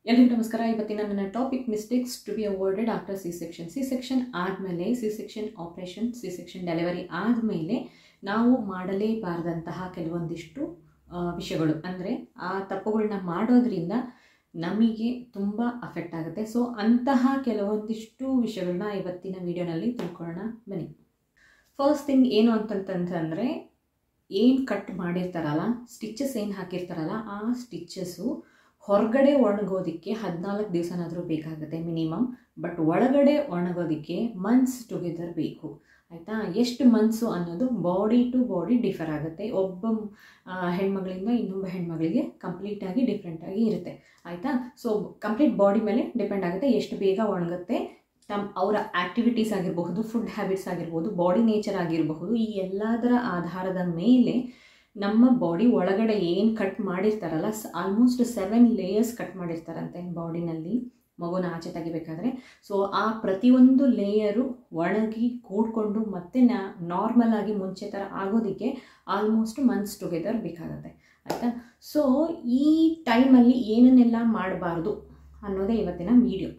ಎಲ್ಲರಿಗೂ ನಮಸ್ಕಾರ. ಇವತ್ತಿನ ನನ್ನ topic mistakes to be avoided after C section. C section ಆದಮೇಲೆ C section operation, C section delivery ಆದಮೇಲೆ ನಾವು ಮಾಡಲೇಬಾರದಂತಹ ಕೆಲವೊಂದಿಷ್ಟು ವಿಷಯಗಳು, ಅಂದರೆ ಆ ತಪ್ಪುಗಳನ್ನ ಮಾಡೋದ್ರಿಂದ ನಮಗೆ ತುಂಬ ಅಫೆಕ್ಟ್ ಆಗುತ್ತೆ. ಸೊ ಅಂತಹ ಕೆಲವೊಂದಿಷ್ಟು ವಿಷಯಗಳನ್ನ ಇವತ್ತಿನ ವಿಡಿಯೋನಲ್ಲಿ ತಿಳ್ಕೊಳ್ಳೋಣ ಬನ್ನಿ. ಫಸ್ಟ್ ಥಿಂಗ್ ಏನು ಅಂತಂತಂದರೆ, ಏನು ಕಟ್ ಮಾಡಿರ್ತಾರಲ್ಲ, ಸ್ಟಿಚಸ್ ಏನು ಹಾಕಿರ್ತಾರಲ್ಲ, ಆ ಸ್ಟಿಚಸ್ಸು ಹೊರಗಡೆ ಒಣಗೋದಕ್ಕೆ 14 ದಿವಸನಾದರೂ ಬೇಕಾಗುತ್ತೆ ಮಿನಿಮಮ್. ಬಟ್ ಒಳಗಡೆ ಒಣಗೋದಕ್ಕೆ ಮಂತ್ಸ್ ಟುಗೆದರ್ ಬೇಕು. ಆಯಿತಾ? ಎಷ್ಟು ಮಂತ್ಸು ಅನ್ನೋದು ಬಾಡಿ ಟು ಬಾಡಿ ಡಿಫರ್ ಆಗುತ್ತೆ. ಒಬ್ಬ ಹೆಣ್ಮಗಳಿಂದ ಇನ್ನೊಬ್ಬ ಹೆಣ್ಮಗಳಿಗೆ ಕಂಪ್ಲೀಟಾಗಿ ಡಿಫ್ರೆಂಟಾಗಿ ಇರುತ್ತೆ. ಆಯಿತಾ? ಸೊ ಕಂಪ್ಲೀಟ್ ಬಾಡಿ ಮೇಲೆ ಡಿಪೆಂಡ್ ಆಗುತ್ತೆ ಎಷ್ಟು ಬೇಗ ಒಣಗುತ್ತೆ. ಅವರ ಆ್ಯಕ್ಟಿವಿಟೀಸ್ ಆಗಿರಬಹುದು, ಫುಡ್ ಹ್ಯಾಬಿಟ್ಸ್ ಆಗಿರ್ಬೋದು, ಬಾಡಿ ನೇಚರ್ ಆಗಿರಬಹುದು, ಈ ಎಲ್ಲದರ ಆಧಾರದ ಮೇಲೆ ನಮ್ಮ ಬಾಡಿ ಒಳಗಡೆ ಏನು ಕಟ್ ಮಾಡಿರ್ತಾರಲ್ಲ, ಆಲ್ಮೋಸ್ಟ್ 7 ಲೇಯರ್ಸ್ ಕಟ್ ಮಾಡಿರ್ತಾರಂತೆ ಬಾಡಿನಲ್ಲಿ ಮಗುನ ಆಚೆ ತೆಗಿಬೇಕಾದ್ರೆ. ಸೊ ಆ ಪ್ರತಿಯೊಂದು ಲೇಯರು ಒಣಗಿ ಕೂಡ್ಕೊಂಡು ಮತ್ತೆ ನಾರ್ಮಲ್ ಆಗಿ ಮುಂಚೆ ಥರ ಆಗೋದಕ್ಕೆ ಆಲ್ಮೋಸ್ಟ್ ಮಂತ್ಸ್ ಟುಗೆದರ್ ಬೇಕಾಗುತ್ತೆ. ಆಯಿತಾ? ಸೊ ಈ ಟೈಮಲ್ಲಿ ಏನನ್ನೆಲ್ಲ ಮಾಡಬಾರ್ದು ಅನ್ನೋದೇ ಇವತ್ತಿನ ವಿಡಿಯೋ.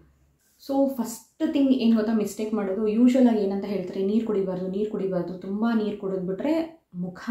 ಸೊ ಫಸ್ಟ್ ಥಿಂಗ್ ಏನು ಗೊತ್ತಾ, ಮಿಸ್ಟೇಕ್ ಮಾಡೋದು ಯೂಶ್ವಲಾಗಿ ಏನಂತ ಹೇಳ್ತಾರೆ, ನೀರು ಕುಡಿಬಾರ್ದು. ತುಂಬ ನೀರು ಕುಡಿದ್ಬಿಟ್ರೆ ಮುಖ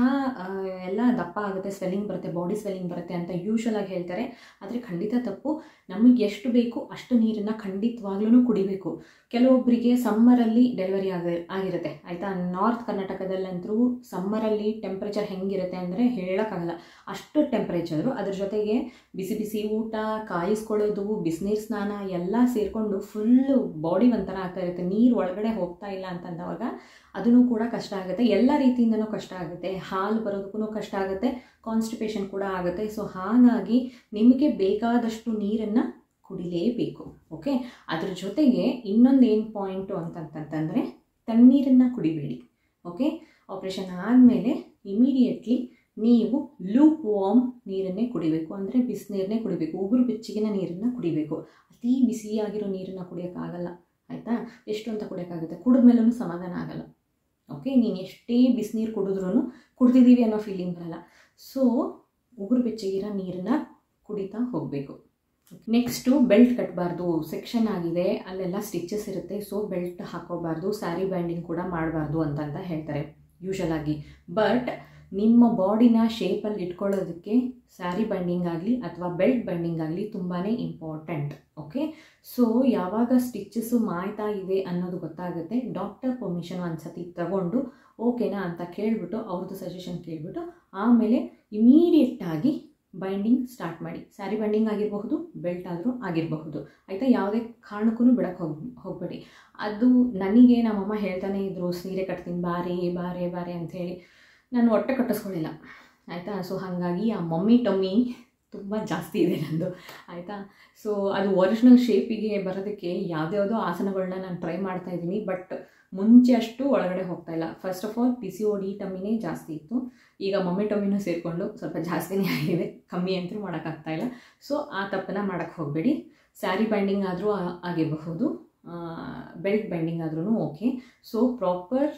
ಎಲ್ಲ ದಪ್ಪ ಆಗುತ್ತೆ, ಸ್ವೆಲ್ಲಿಂಗ್ ಬರುತ್ತೆ, ಬಾಡಿ ಸ್ವೆಲ್ಲಿಂಗ್ ಬರುತ್ತೆ ಅಂತ ಯೂಶ್ವಲಾಗಿ ಹೇಳ್ತಾರೆ. ಆದರೆ ಖಂಡಿತ ತಪ್ಪು. ನಮಗೆ ಎಷ್ಟು ಬೇಕು ಅಷ್ಟು ನೀರನ್ನು ಖಂಡಿತವಾಗ್ಲೂ ಕುಡಿಬೇಕು. ಕೆಲವೊಬ್ಬರಿಗೆ ಸಮ್ಮರಲ್ಲಿ ಡೆಲಿವರಿ ಆಗಿರುತ್ತೆ. ಆಯಿತಾ? ನಾರ್ತ್ ಕರ್ನಾಟಕದಲ್ಲಂತರೂ ಸಮ್ಮರಲ್ಲಿ ಟೆಂಪ್ರೇಚರ್ ಹೆಂಗಿರುತ್ತೆ ಅಂದರೆ ಹೇಳೋಕ್ಕಾಗಲ್ಲ, ಅಷ್ಟು ಟೆಂಪ್ರೇಚರು. ಅದ್ರ ಜೊತೆಗೆ ಬಿಸಿ ಬಿಸಿ ಊಟ, ಕಾಯಿಸ್ಕೊಳ್ಳೋದು, ಬಿಸಿನೀರು ಸ್ನಾನ ಎಲ್ಲ ಸೇರಿಕೊಂಡು ಫುಲ್ಲು ಬಾಡಿ ಒಂಥರ ಆಗ್ತಾ ಇರುತ್ತೆ. ನೀರು ಒಳಗಡೆ ಹೋಗ್ತಾ ಇಲ್ಲ ಅಂತಂದವಾಗ ಅದೂ ಕೂಡ ಕಷ್ಟ ಆಗುತ್ತೆ. ಎಲ್ಲ ರೀತಿಯಿಂದನೂ ಕಷ್ಟ ಆಗುತ್ತೆ. ಹಾಲು ಬರೋದಕ್ಕೂ ಕಷ್ಟ ಆಗುತ್ತೆ, ಕಾನ್ಸ್ಟಿಪೇಷನ್ ಕೂಡ ಆಗುತ್ತೆ. ಸೊ ಹಾಗಾಗಿ ನಿಮಗೆ ಬೇಕಾದಷ್ಟು ನೀರನ್ನು ಕುಡಿಲೇಬೇಕು. ಓಕೆ? ಅದ್ರ ಜೊತೆಗೆ ಇನ್ನೊಂದು ಏನು ಪಾಯಿಂಟು ಅಂತಂತಂದರೆ, ತಣ್ಣೀರನ್ನು ಕುಡಿಬೇಡಿ. ಓಕೆ? ಆಪ್ರೇಷನ್ ಆದಮೇಲೆ ಇಮಿಡಿಯೇಟ್ಲಿ ನೀವು ಲೂಪ್ ವಾರ್ಮ್ ನೀರನ್ನೇ ಕುಡಿಬೇಕು. ಅಂದರೆ ಬಿಸಿನೀರನ್ನೇ ಕುಡಿಬೇಕು, ಉಗುರು ಬೆಚ್ಚಗಿನ ನೀರನ್ನು ಕುಡಿಬೇಕು. ಅತಿ ಬಿಸಿಯಾಗಿರೋ ನೀರನ್ನು ಕುಡಿಯೋಕ್ಕಾಗಲ್ಲ. ಆಯಿತಾ? ಎಷ್ಟು ಅಂತ ಕುಡಿಯೋಕ್ಕಾಗುತ್ತೆ, ಕುಡಿದ್ಮೇಲೂ ಸಮಾಧಾನ ಆಗಲ್ಲ. ಓಕೆ? ನೀನು ಎಷ್ಟೇ ಬಿಸಿನೀರು ಕುಡಿದಿದ್ದೀವಿ ಅನ್ನೋ ಫೀಲಿಂಗ್ ಬರಲ್ಲ. ಸೊ ಉಗುರು ಬೆಚ್ಚಗಿರೋ ನೀರನ್ನ ಕುಡಿತಾ ಹೋಗಬೇಕು. Next belt ಕಟ್ಟಬಾರ್ದು. ಸೆಕ್ಷನ್ ಆಗಿದೆ, ಅಲ್ಲೆಲ್ಲ ಸ್ಟಿಚಸ್ ಇರುತ್ತೆ. ಸೊ ಬೆಲ್ಟ್ ಹಾಕೋಬಾರ್ದು, ಸ್ಯಾರಿ ಬ್ಯಾಂಡಿಂಗ್ ಕೂಡ ಮಾಡಬಾರ್ದು ಅಂತ ಹೇಳ್ತಾರೆ ಯೂಶಲಾಗಿ. ಬಟ್ ನಿಮ್ಮ ಬಾಡಿನ ಶೇಪಲ್ಲಿ ಇಟ್ಕೊಳ್ಳೋದಕ್ಕೆ ಸ್ಯಾರಿ ಬೈಂಡಿಂಗ್ ಆಗಲಿ ಅಥವಾ ಬೆಲ್ಟ್ ಬೈಂಡಿಂಗ್ ಆಗಲಿ ತುಂಬಾ ಇಂಪಾರ್ಟೆಂಟ್. ಓಕೆ? ಸೊ ಯಾವಾಗ ಸ್ಟಿಚಸ್ಸು ಮಾಯ್ತಾ ಇದೆ ಅನ್ನೋದು ಗೊತ್ತಾಗುತ್ತೆ, ಡಾಕ್ಟರ್ ಪರ್ಮಿಷನ್ ಒಂದ್ಸತಿ ತಗೊಂಡು ಓಕೆನಾ ಅಂತ ಕೇಳಿಬಿಟ್ಟು, ಅವ್ರದ್ದು ಸಜೆಷನ್ ಕೇಳಿಬಿಟ್ಟು ಆಮೇಲೆ ಇಮಿಡಿಯೇಟಾಗಿ ಬೈಂಡಿಂಗ್ ಸ್ಟಾರ್ಟ್ ಮಾಡಿ. ಸ್ಯಾರಿ ಬೈಂಡಿಂಗ್ ಆಗಿರಬಹುದು, ಬೆಲ್ಟ್ ಆದರೂ ಆಗಿರಬಹುದು. ಆಯಿತಾ? ಯಾವುದೇ ಕಾರಣಕ್ಕೂ ಬಿಡೋಕ್ಕೆ ಹೋಗಬೇಡಿ. ಅದು ನನಗೆ ನಮ್ಮಮ್ಮ ಹೇಳ್ತಾನೆ ಇದ್ದರು, ಸೀರೆ ಕಟ್ತೀನಿ ಬಾರೆ ಅಂಥೇಳಿ. ನಾನು ಹೊಟ್ಟೆ ಕಟ್ಟಿಸ್ಕೊಳ್ಳಿಲ್ಲ. ಆಯಿತಾ? ಸೊ ಹಾಗಾಗಿ ಆ ಮಮ್ಮಿ ಟಮ್ಮಿ ತುಂಬ ಜಾಸ್ತಿ ಇದೆ ನಂದು. ಆಯಿತಾ? ಸೊ ಅದು ಒರಿಜಿನಲ್ ಶೇಪಿಗೆ ಬರೋದಕ್ಕೆ ಯಾವುದ್ಯಾವುದೋ ಆಸನಗಳನ್ನ ನಾನು ಟ್ರೈ ಮಾಡ್ತಾಯಿದ್ದೀನಿ. ಬಟ್ ಮುಂಚೆ ಅಷ್ಟು ಒಳಗಡೆ ಹೋಗ್ತಾಯಿಲ್ಲ. ಫಸ್ಟ್ ಆಫ್ ಆಲ್ PCOD ಟಮ್ಮಿನೇ ಜಾಸ್ತಿ ಇತ್ತು. ಈಗ ಮಮ್ಮಿ ಟಮ್ಮಿನೂ ಸೇರಿಕೊಂಡು ಸ್ವಲ್ಪ ಜಾಸ್ತಿನೇ ಆಗಿದೆ, ಕಮ್ಮಿ ಅಂತೂ ಮಾಡೋಕ್ಕಾಗ್ತಾಯಿಲ್ಲ. ಸೊ ಆ ತಪ್ಪನ್ನು ಮಾಡೋಕ್ಕೆ ಹೋಗಬೇಡಿ. ಸ್ಯಾರಿ ಬೈಂಡಿಂಗ್ ಆದರೂ ಆಗಿರಬಹುದು, ಬೆಲ್ಟ್ ಬೈಂಡಿಂಗ್ ಆದ್ರೂ ಓಕೆ. ಸೊ ಪ್ರಾಪರ್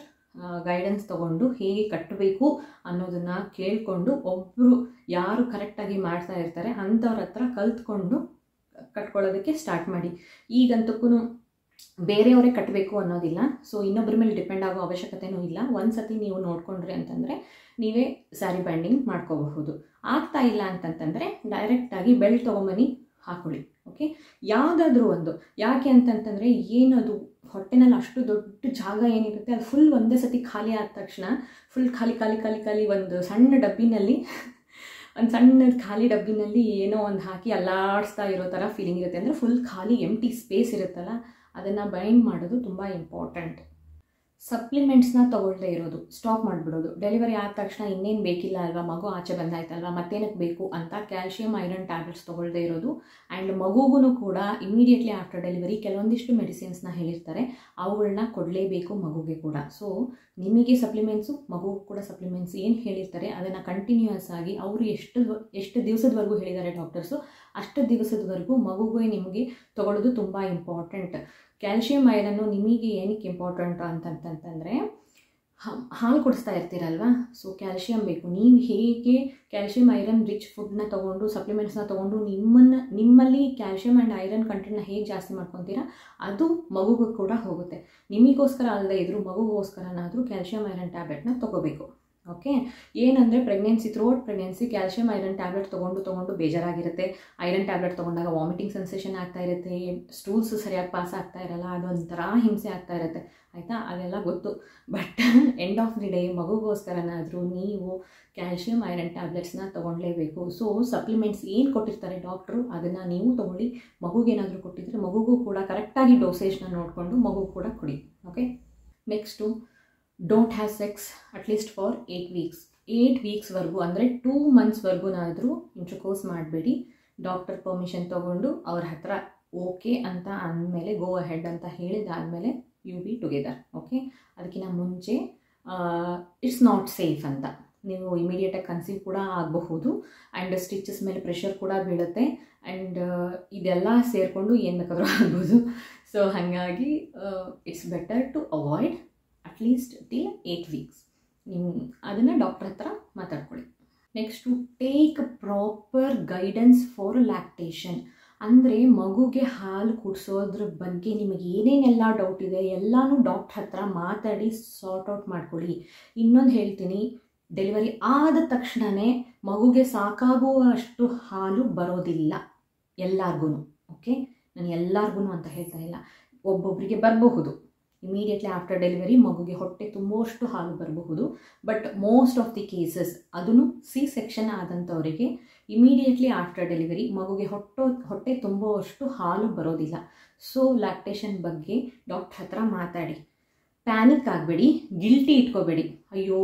ಗೈಡೆನ್ಸ್ ತೊಗೊಂಡು ಹೇಗೆ ಕಟ್ಟಬೇಕು ಅನ್ನೋದನ್ನು ಕೇಳಿಕೊಂಡು, ಒಬ್ಬರು ಯಾರು ಕರೆಕ್ಟಾಗಿ ಮಾಡ್ತಾ ಇರ್ತಾರೆ ಅಂಥವ್ರ ಹತ್ರ ಕಲ್ತ್ಕೊಂಡು ಕಟ್ಕೊಳ್ಳೋದಕ್ಕೆ ಸ್ಟಾರ್ಟ್ ಮಾಡಿ. ಈಗಂತಕ್ಕೂ ಬೇರೆಯವರೇ ಕಟ್ಟಬೇಕು ಅನ್ನೋದಿಲ್ಲ. ಸೊ ಇನ್ನೊಬ್ಬರ ಮೇಲೆ ಡಿಪೆಂಡ್ ಆಗೋ ಅವಶ್ಯಕತೆಯೂ ಇಲ್ಲ. ಒಂದು ಸತಿ ನೀವು ನೋಡಿಕೊಂಡ್ರಿ ಅಂತಂದರೆ ನೀವೇ ಸ್ಯಾರಿ ಬೈಂಡಿಂಗ್ ಮಾಡ್ಕೋಬಹುದು. ಆಗ್ತಾ ಇಲ್ಲ ಅಂತಂತಂದರೆ ಡೈರೆಕ್ಟಾಗಿ ಬೆಲ್ಟ್ ತೊಗೊಂಬನ್ನಿ, ಹಾಕೊಳ್ಳಿ. ಓಕೆ? ಯಾವುದಾದ್ರೂ ಒಂದು. ಯಾಕೆ ಅಂತಂತಂದರೆ, ಏನದು ಹೊಟ್ಟೆನಲ್ಲಿ ಅಷ್ಟು ದೊಡ್ಡ ಜಾಗ ಏನಿರುತ್ತೆ ಅದು ಫುಲ್ ಒಂದೇ ಸತಿ ಖಾಲಿ ಆದ ತಕ್ಷಣ ಫುಲ್ ಖಾಲಿ ಒಂದು ಸಣ್ಣ ಡಬ್ಬಿನಲ್ಲಿ ಖಾಲಿ ಡಬ್ಬಿನಲ್ಲಿ ಏನೋ ಒಂದು ಹಾಕಿ ಅಲ್ಲಾಡಿಸ್ತಾ ಇರೋ ಥರ ಫೀಲಿಂಗ್ ಇರುತ್ತೆ. ಅಂದರೆ ಫುಲ್ ಖಾಲಿ ಎಂಟಿ ಸ್ಪೇಸ್ ಇರುತ್ತಲ್ಲ, ಅದನ್ನು ಬೈಂಡ್ ಮಾಡೋದು ತುಂಬ ಇಂಪಾರ್ಟೆಂಟ್. ಸಪ್ಲಿಮೆಂಟ್ಸ್ನ ತೊಗೊಳ್ದೇ ಇರೋದು, ಸ್ಟಾಪ್ ಮಾಡಿಬಿಡೋದು. ಡೆಲಿವರಿ ಆದ ತಕ್ಷಣ ಇನ್ನೇನು ಬೇಕಿಲ್ಲ ಅಲ್ವಾ, ಮಗು ಆಚೆ ಬಂದಾಯ್ತಲ್ವ, ಮತ್ತೇನಕ್ಕೆ ಬೇಕು ಅಂತ ಕ್ಯಾಲ್ಶಿಯಂ ಐರನ್ ಟ್ಯಾಬ್ಲೆಟ್ಸ್ ತೊಗೊಳ್ದೇ ಇರೋದು. ಆ್ಯಂಡ್ ಮಗುಗೂ ಕೂಡ ಇಮಿಡಿಯೇಟ್ಲಿ ಆಫ್ಟರ್ ಡೆಲಿವರಿ ಕೆಲವೊಂದಿಷ್ಟು ಮೆಡಿಸಿನ್ಸ್ನ ಹೇಳಿರ್ತಾರೆ, ಅವುಗಳನ್ನ ಕೊಡಲೇಬೇಕು ಮಗುಗೆ ಕೂಡ. ಸೊ ನಿಮಗೆ ಸಪ್ಲಿಮೆಂಟ್ಸು, ಮಗುಗೂ ಕೂಡ ಸಪ್ಲಿಮೆಂಟ್ಸ್ ಏನು ಹೇಳಿರ್ತಾರೆ ಅದನ್ನು ಕಂಟಿನ್ಯೂಯಸ್ ಆಗಿ ಅವರು ಎಷ್ಟು ದಿವಸದವರೆಗೂ ಹೇಳಿದ್ದಾರೆ ಡಾಕ್ಟರ್ಸು, ಅಷ್ಟು ದಿವಸದವರೆಗೂ ಮಗುಗೆ ನಿಮಗೆ ತೊಗೊಳ್ಳೋದು ತುಂಬ ಇಂಪಾರ್ಟೆಂಟ್. ಕ್ಯಾಲ್ಶಿಯಂ ಐರನ್ನು ನಿಮಗೆ ಏನಕ್ಕೆ ಇಂಪಾರ್ಟೆಂಟ್ ಅಂತಂತಂದರೆ, ಹಾಲು ಕುಡಿಸ್ತಾ ಇರ್ತೀರಲ್ವಾ, ಸೊ ಕ್ಯಾಲ್ಶಿಯಂ ಬೇಕು. ನೀವು ಹೇಗೆ ಕ್ಯಾಲ್ಶಿಯಂ ಐರನ್ ರಿಚ್ ಫುಡ್ನ ತೊಗೊಂಡು ಸಪ್ಲಿಮೆಂಟ್ಸ್ನ ತೊಗೊಂಡು ನಿಮ್ಮಲ್ಲಿ ಕ್ಯಾಲ್ಶಿಯಂ ಆ್ಯಂಡ್ ಐರನ್ ಕಂಟೆಂಟ್ನ ಹೇಗೆ ಜಾಸ್ತಿ ಮಾಡ್ಕೊತೀರಾ, ಅದು ಮಗುಗೂ ಕೂಡ ಹೋಗುತ್ತೆ. ನಿಮಗೋಸ್ಕರ ಅಲ್ಲದೆ ಇದ್ರೂ ಮಗುಗೋಸ್ಕರನಾದರೂ ಕ್ಯಾಲ್ಶಿಯಂ ಐರನ್ ಟ್ಯಾಬ್ಲೆಟ್ನ ತೊಗೋಬೇಕು. ಓಕೆ, ಏನಂದರೆ pregnancy throughout pregnancy calcium iron tablet ತೊಗೊಂಡು ಬೇಜಾರಾಗಿರುತ್ತೆ. ಐರನ್ ಟ್ಯಾಬ್ಲೆಟ್ ತೊಗೊಂಡಾಗ ವಾಮಿಟಿಂಗ್ ಸೆನ್ಸೇಷನ್ ಆಗ್ತಾ ಇರುತ್ತೆ, ಸ್ಟೂಲ್ಸ್ ಸರಿಯಾಗಿ ಪಾಸ್ ಆಗ್ತಾ ಇರಲ್ಲ, ಅದೊಂಥರ ಹಿಂಸೆ ಆಗ್ತಾ ಇರುತ್ತೆ, ಆಯಿತಾ, ಅದೆಲ್ಲ ಗೊತ್ತು. But end of the day ಮಗುಗೋಸ್ಕರನಾದರೂ ನೀವು ಕ್ಯಾಲ್ಶಿಯಂ ಐರನ್ ಟ್ಯಾಬ್ಲೆಟ್ಸ್ನ ತೊಗೊಳ್ಳೇಬೇಕು. ಸೊ ಸಪ್ಲಿಮೆಂಟ್ಸ್ ಏನು ಕೊಟ್ಟಿರ್ತಾರೆ ಡಾಕ್ಟ್ರು ಅದನ್ನು ನೀವು ತೊಗೊಳ್ಳಿ. ಮಗುಗೇನಾದರೂ ಕೊಟ್ಟಿದ್ರೆ ಮಗುಗೂ ಕೂಡ ಕರೆಕ್ಟಾಗಿ ಡೋಸೇಜ್ನ ನೋಡಿಕೊಂಡು ಮಗು ಕೂಡ ಕೊಡಿ. Okay, next don't have sex at least for 8 weeks. 8 ವೀಕ್ಸ್ವರೆಗೂ ಅಂದರೆ 2 ಮಂತ್ಸ್ವರೆಗೂನಾದರೂ ಇಂಟರ್ಕೋರ್ಸ್ ಮಾಡಬೇಡಿ. ಡಾಕ್ಟರ್ ಪರ್ಮಿಷನ್ ತೊಗೊಂಡು ಅವ್ರ ಹತ್ರ ಓಕೆ ಅಂತ ಅಂದಮೇಲೆ ಗೋ ಅಹೆಡ್ ಅಂತ ಹೇಳಿದಾದಮೇಲೆ ಯು ಬಿ ಟುಗೆದರ್. ಓಕೆ, ಅದಕ್ಕಿಂತ ಮುಂಚೆ ಇಟ್ಸ್ ನಾಟ್ ಸೇಫ್ ಅಂತ. ನೀವು ಇಮಿಡಿಯೇಟಾಗಿ ಕನ್ಸೀವ್ ಕೂಡ ಆಗಬಹುದು ಆ್ಯಂಡ್ ಸ್ಟಿಚಸ್ ಮೇಲೆ ಪ್ರೆಷರ್ ಕೂಡ ಬೀಳುತ್ತೆ ಆ್ಯಂಡ್ ಇದೆಲ್ಲ ಸೇರಿಕೊಂಡು ಏನು ಬೇಕಾದರೂ ಆಗ್ಬೋದು. ಸೊ ಹಾಗಾಗಿ it's better to avoid at least till 8 weeks. ನೀವು ಅದನ್ನು ಡಾಕ್ಟರ್ ಹತ್ರ ಮಾತಾಡ್ಕೊಳ್ಳಿ. Next take proper guidance for lactation. ಅಂದರೆ ಮಗುಗೆ ಹಾಲು ಕುಡಿಸೋದ್ರ ಬಗ್ಗೆ ನಿಮಗೆ ಏನೇನೆಲ್ಲ ಡೌಟ್ ಇದೆ ಎಲ್ಲನೂ ಡಾಕ್ಟರ್ ಹತ್ರ ಮಾತಾಡಿ ಸಾರ್ಟ್ ಔಟ್ ಮಾಡ್ಕೊಳ್ಳಿ. ಇನ್ನೊಂದು ಹೇಳ್ತೀನಿ, ಡೆಲಿವರಿ ಆದ ತಕ್ಷಣವೇ ಮಗುಗೆ ಸಾಕಾಗುವಷ್ಟು ಹಾಲು ಬರೋದಿಲ್ಲ ಎಲ್ಲರಿಗೂ. ಓಕೆ, ನಾನು ಎಲ್ಲರಿಗೂ ಅಂತ ಹೇಳ್ತಾ ಇಲ್ಲ, ಒಬ್ಬೊಬ್ಬರಿಗೆ ಬರಬಹುದು. ಇಮಿಡಿಯೇಟ್ಲಿ ಆಫ್ಟರ್ ಡೆಲಿವರಿ ಮಗುಗೆ ಹೊಟ್ಟೆ ತುಂಬುವಷ್ಟು ಹಾಲು ಬರಬಹುದು. But most of the cases ಅದನ್ನು ಸಿ ಸೆಕ್ಷನ್ ಆದಂಥವರಿಗೆ ಇಮಿಡಿಯೇಟ್ಲಿ ಆಫ್ಟರ್ ಡೆಲಿವರಿ ಮಗುಗೆ ಹೊಟ್ಟೆ ತುಂಬುವಷ್ಟು ಹಾಲು ಬರೋದಿಲ್ಲ. ಸೊ ಲ್ಯಾಕ್ಟೇಷನ್ ಬಗ್ಗೆ ಡಾಕ್ಟರ್ ಹತ್ರ ಮಾತಾಡಿ. ಪ್ಯಾನಿಕ್ ಆಗಬೇಡಿ, ಗಿಲ್ಟಿ ಇಟ್ಕೋಬೇಡಿ, ಅಯ್ಯೋ